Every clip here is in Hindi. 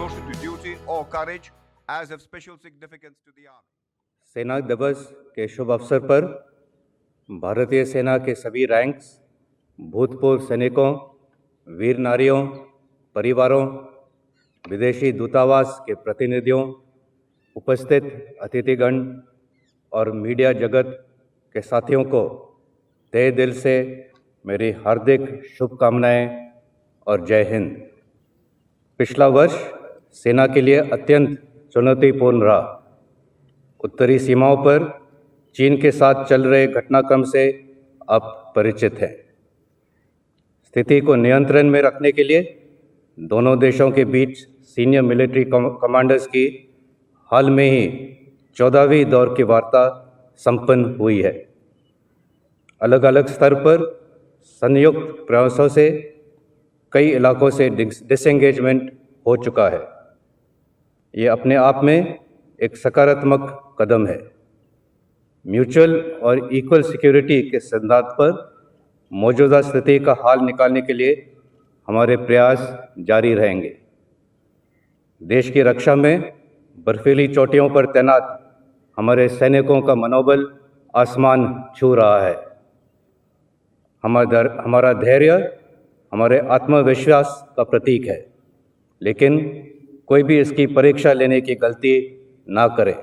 devotion to duty or courage as of special significance to the army. सेना दिवस के शुभ अवसर पर भारतीय सेना के सभी रैंक्स, भूतपूर्व सैनिकों, वीर नारियों, परिवारों, विदेशी दूतावास के प्रतिनिधियों, उपस्थित अतिथिगण और मीडिया जगत के साथियों को तहे दिल से मेरी हार्दिक शुभकामनाएं और जय हिंद। पिछला वर्ष सेना के लिए अत्यंत चुनौतीपूर्ण रहा। उत्तरी सीमाओं पर चीन के साथ चल रहे घटनाक्रम से आप परिचित हैं। स्थिति को नियंत्रण में रखने के लिए दोनों देशों के बीच सीनियर मिलिट्री कमांडर्स की हाल में ही 14वीं दौर की वार्ता संपन्न हुई है। अलग अलग स्तर पर संयुक्त प्रयासों से कई इलाकों से डिसएंगेजमेंट हो चुका है। ये अपने आप में एक सकारात्मक कदम है। म्यूचुअल और इक्वल सिक्योरिटी के सिद्धांत पर मौजूदा स्थिति का हाल निकालने के लिए हमारे प्रयास जारी रहेंगे। देश की रक्षा में बर्फीली चोटियों पर तैनात हमारे सैनिकों का मनोबल आसमान छू रहा है। हमारा धैर्य हमारे आत्मविश्वास का प्रतीक है, लेकिन कोई भी इसकी परीक्षा लेने की गलती ना करे।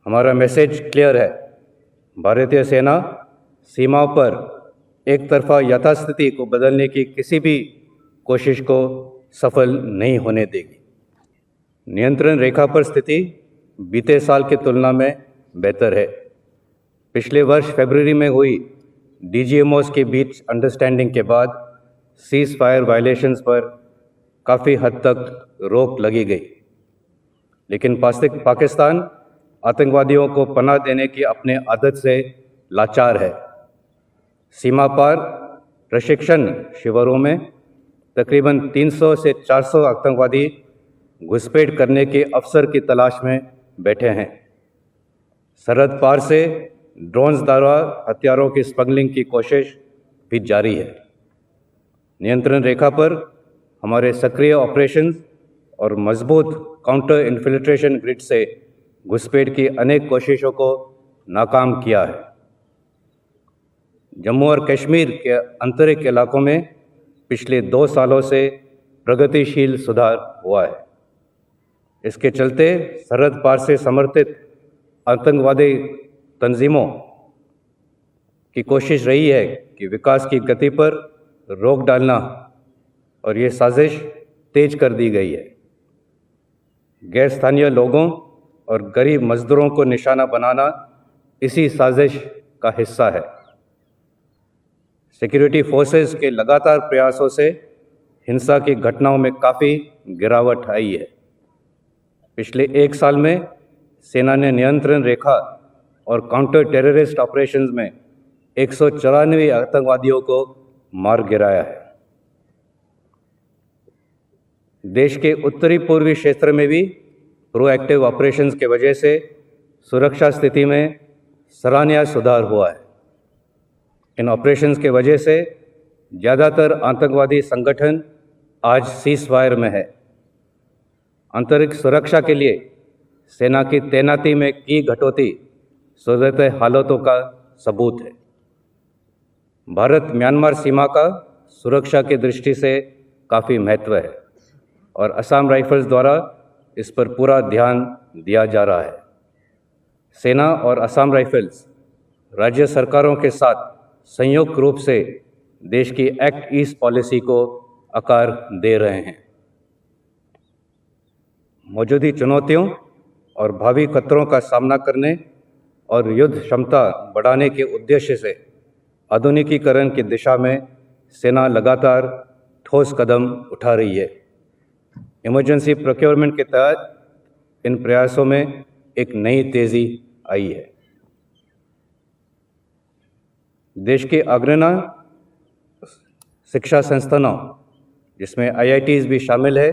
हमारा मैसेज क्लियर है। भारतीय सेना सीमाओं पर एक तरफा यथास्थिति को बदलने की किसी भी कोशिश को सफल नहीं होने देगी। नियंत्रण रेखा पर स्थिति बीते साल की तुलना में बेहतर है। पिछले वर्ष फरवरी में हुई डीजीएमओस के बीच अंडरस्टैंडिंग के बाद सीज फायर वायलेशंस पर काफ़ी हद तक रोक लगी गई, लेकिन पाकिस्तान आतंकवादियों को पनाह देने की अपने आदत से लाचार है। सीमा पार प्रशिक्षण शिविरों में तकरीबन 300 से 400 आतंकवादी घुसपैठ करने के अवसर की तलाश में बैठे हैं। सरहद पार से ड्रोन्स द्वारा हथियारों की स्मगलिंग की कोशिश भी जारी है। नियंत्रण रेखा पर हमारे सक्रिय ऑपरेशंस और मजबूत काउंटर इन्फिल्ट्रेशन ग्रिड से घुसपैठ की अनेक कोशिशों को नाकाम किया है। जम्मू और कश्मीर के आंतरिक इलाकों में पिछले 2 सालों से प्रगतिशील सुधार हुआ है। इसके चलते सरहद पार से समर्थित आतंकवादी तंजीमों की कोशिश रही है कि विकास की गति पर रोक डालना, और ये साजिश तेज कर दी गई है। गैर स्थानीय लोगों और गरीब मजदूरों को निशाना बनाना इसी साजिश का हिस्सा है। सिक्योरिटी फोर्सेस के लगातार प्रयासों से हिंसा की घटनाओं में काफ़ी गिरावट आई है। पिछले 1 साल में सेना ने नियंत्रण रेखा और काउंटर टेररिस्ट ऑपरेशंस में 194 आतंकवादियों को मार गिराया है। देश के उत्तरी पूर्वी क्षेत्र में भी प्रोएक्टिव ऑपरेशंस के वजह से सुरक्षा स्थिति में सराहनीय सुधार हुआ है। इन ऑपरेशंस के वजह से ज़्यादातर आतंकवादी संगठन आज सीज फायर में है। आंतरिक सुरक्षा के लिए सेना की तैनाती में की कटौती सूरत हालातों का सबूत है। भारत म्यांमार सीमा का सुरक्षा की दृष्टि से काफ़ी महत्व है और असम राइफल्स द्वारा इस पर पूरा ध्यान दिया जा रहा है। सेना और असम राइफल्स राज्य सरकारों के साथ संयुक्त रूप से देश की एक्ट ईस्ट पॉलिसी को आकार दे रहे हैं। मौजूदा चुनौतियों और भावी खतरों का सामना करने और युद्ध क्षमता बढ़ाने के उद्देश्य से आधुनिकीकरण की दिशा में सेना लगातार ठोस कदम उठा रही है। इमरजेंसी प्रोक्योरमेंट के तहत इन प्रयासों में एक नई तेज़ी आई है। देश के अग्रणी शिक्षा संस्थानों, जिसमें IITs भी शामिल है,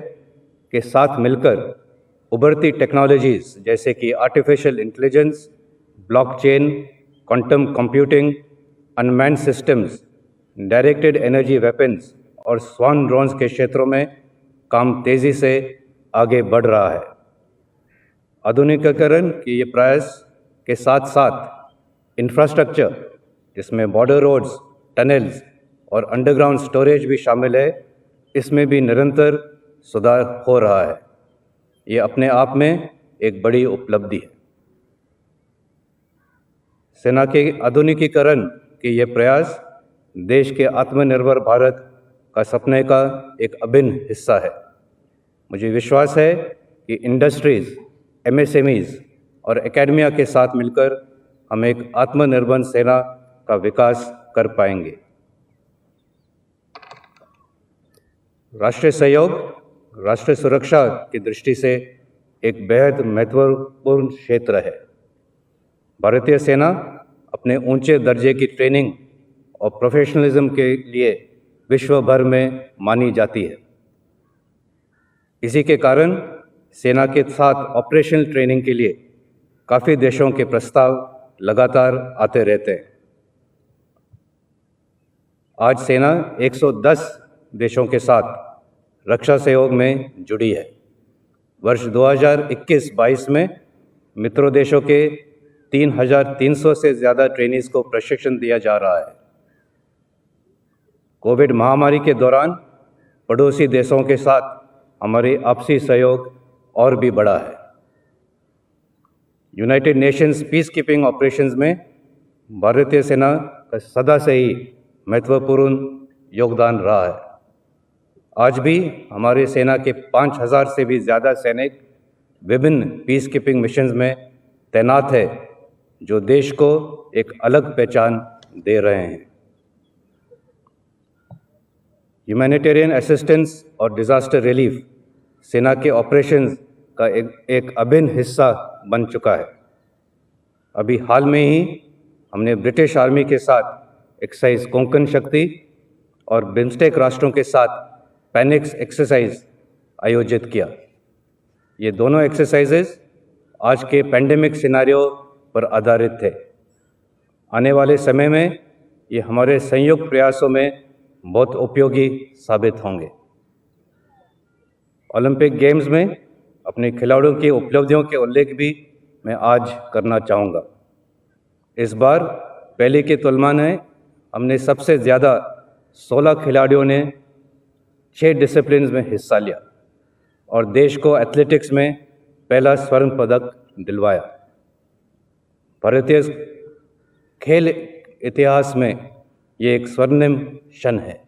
के साथ मिलकर उभरती टेक्नोलॉजीज़ जैसे कि artificial intelligence, blockchain, quantum computing, unmanned systems, directed energy weapons और स्वान ड्रोन्स के क्षेत्रों में काम तेज़ी से आगे बढ़ रहा है। आधुनिकीकरण के ये प्रयास के साथ साथ इंफ्रास्ट्रक्चर, जिसमें बॉर्डर रोड्स, टनल्स और अंडरग्राउंड स्टोरेज भी शामिल है, इसमें भी निरंतर सुधार हो रहा है। ये अपने आप में एक बड़ी उपलब्धि है। सेना के आधुनिकीकरण के ये प्रयास देश के आत्मनिर्भर भारत का सपने का एक अभिन्न हिस्सा है। मुझे विश्वास है कि इंडस्ट्रीज, MSMEs और एकेडमिया के साथ मिलकर हम एक आत्मनिर्भर सेना का विकास कर पाएंगे। राष्ट्रीय सहयोग राष्ट्रीय सुरक्षा की दृष्टि से एक बेहद महत्वपूर्ण क्षेत्र है। भारतीय सेना अपने ऊंचे दर्जे की ट्रेनिंग और प्रोफेशनलिज्म के लिए विश्व भर में मानी जाती है। इसी के कारण सेना के साथ ऑपरेशनल ट्रेनिंग के लिए काफ़ी देशों के प्रस्ताव लगातार आते रहते हैं। आज सेना 110 देशों के साथ रक्षा सहयोग में जुड़ी है। वर्ष 2021-22 में मित्रों देशों के 3,300 से ज़्यादा ट्रेनीज को प्रशिक्षण दिया जा रहा है। कोविड महामारी के दौरान पड़ोसी देशों के साथ हमारी आपसी सहयोग और भी बढ़ा है। United Nations peace keeping operations में भारतीय सेना का सदा से ही महत्वपूर्ण योगदान रहा है। आज भी हमारी सेना के 5,000 से भी ज़्यादा सैनिक विभिन्न पीस कीपिंग मिशंस में तैनात है, जो देश को एक अलग पहचान दे रहे हैं। ह्यूमैनिटेरियन असिस्टेंस और डिज़ास्टर रिलीफ सेना के ऑपरेशंस का एक अभिन्न हिस्सा बन चुका है। अभी हाल में ही हमने ब्रिटिश आर्मी के साथ एक्सरसाइज कोंकण शक्ति और बिम्स्टेक राष्ट्रों के साथ पैनिक्स एक्सरसाइज आयोजित किया। ये दोनों एक्सरसाइजेज आज के पैंडेमिक सिनेरियो पर आधारित थे। आने वाले समय में ये हमारे संयुक्त प्रयासों में बहुत उपयोगी साबित होंगे। ओलंपिक गेम्स में अपने खिलाड़ियों की उपलब्धियों के उल्लेख भी मैं आज करना चाहूँगा। इस बार पहले की तुलना में हमने सबसे ज़्यादा 16 खिलाड़ियों ने 6 डिसिप्लिन्स में हिस्सा लिया और देश को एथलेटिक्स में पहला स्वर्ण पदक दिलवाया। भारतीय खेल इतिहास में ये एक स्वर्णिम क्षण है।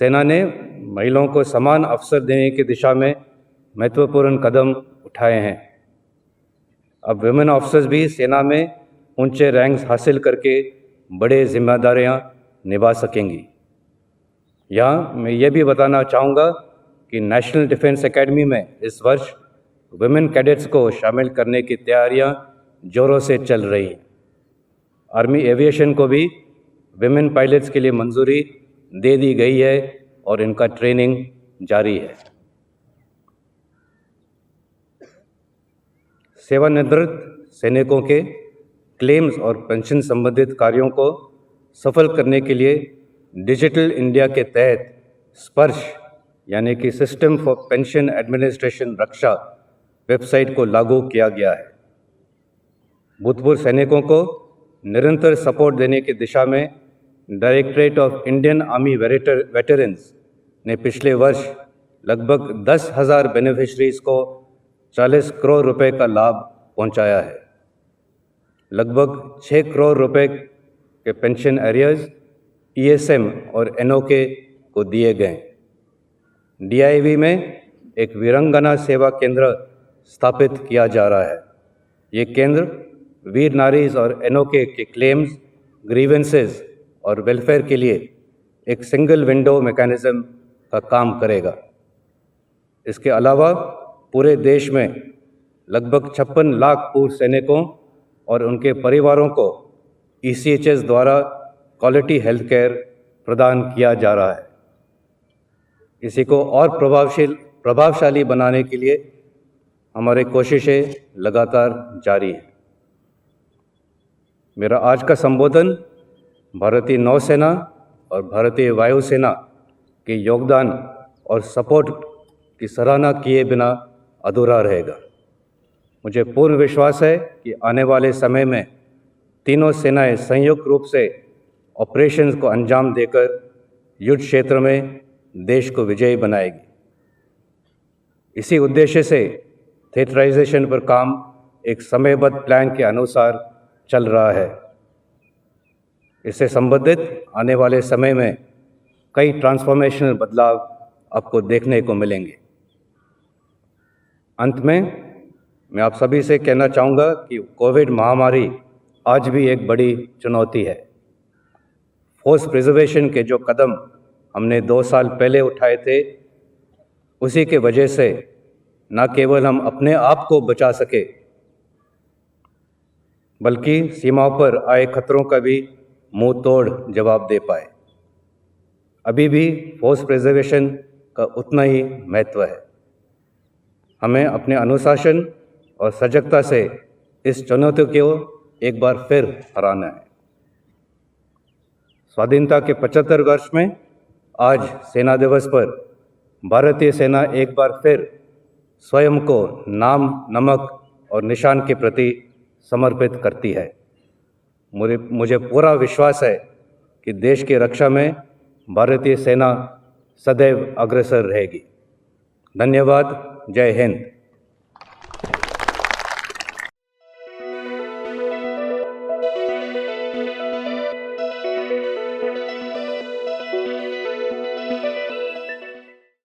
सेना ने महिलाओं को समान अवसर देने की दिशा में महत्वपूर्ण कदम उठाए हैं। अब विमेन ऑफिसर्स भी सेना में ऊंचे रैंक्स हासिल करके बड़े जिम्मेदारियां निभा सकेंगी। यहाँ मैं ये भी बताना चाहूँगा कि नेशनल डिफेंस एकेडमी में इस वर्ष विमेन कैडेट्स को शामिल करने की तैयारियां जोरों से चल रही हैं। आर्मी एविएशन को भी विमेन पायलट्स के लिए मंजूरी दे दी गई है और इनका ट्रेनिंग जारी है। सेवानिवृत्त सैनिकों के क्लेम्स और पेंशन संबंधित कार्यों को सफल करने के लिए डिजिटल इंडिया के तहत स्पर्श यानी कि system for pension administration Raksha website को लागू किया गया है। भूतपूर्व सैनिकों को निरंतर सपोर्ट देने की दिशा में directorate of Indian army veterans ने पिछले वर्ष लगभग 10,000 बेनिफिशरीज को 40 करोड़ रुपए का लाभ पहुंचाया है। लगभग 6 करोड़ रुपए के पेंशन एरियर्स ESM और NOK को दिए गए। DIV में एक वीरांगना सेवा केंद्र स्थापित किया जा रहा है। ये केंद्र वीर नारीज और NOK के क्लेम्स, ग्रीवेंसेस और वेलफेयर के लिए एक सिंगल विंडो मैकेनिज्म का काम करेगा। इसके अलावा पूरे देश में लगभग 56 लाख पूर्व सैनिकों और उनके परिवारों को ECHS द्वारा क्वालिटी हेल्थ केयर प्रदान किया जा रहा है। इसी को और प्रभावशाली बनाने के लिए हमारी कोशिशें लगातार जारी हैं। मेरा आज का संबोधन भारतीय नौसेना और भारतीय वायुसेना के योगदान और सपोर्ट की सराहना किए बिना अधूरा रहेगा। मुझे पूर्ण विश्वास है कि आने वाले समय में तीनों सेनाएं संयुक्त रूप से ऑपरेशंस को अंजाम देकर युद्ध क्षेत्र में देश को विजयी बनाएगी। इसी उद्देश्य से थिएटराइजेशन पर काम एक समयबद्ध प्लान के अनुसार चल रहा है। इससे संबंधित आने वाले समय में कई ट्रांसफॉर्मेशनल बदलाव आपको देखने को मिलेंगे। अंत में मैं आप सभी से कहना चाहूँगा कि कोविड महामारी आज भी एक बड़ी चुनौती है। फोर्स प्रिजर्वेशन के जो कदम हमने 2 साल पहले उठाए थे, उसी के वजह से न केवल हम अपने आप को बचा सके, बल्कि सीमाओं पर आए खतरों का भी मुंह तोड़ जवाब दे पाए। अभी भी फोर्स प्रिजर्वेशन का उतना ही महत्व है। हमें अपने अनुशासन और सजगता से इस चुनौती को एक बार फिर हराना है। स्वाधीनता के 75 वर्ष में आज सेना दिवस पर भारतीय सेना एक बार फिर स्वयं को नाम, नमक और निशान के प्रति समर्पित करती है। मुझे पूरा विश्वास है कि देश की रक्षा में भारतीय सेना सदैव अग्रसर रहेगी। धन्यवाद। जय हिंद।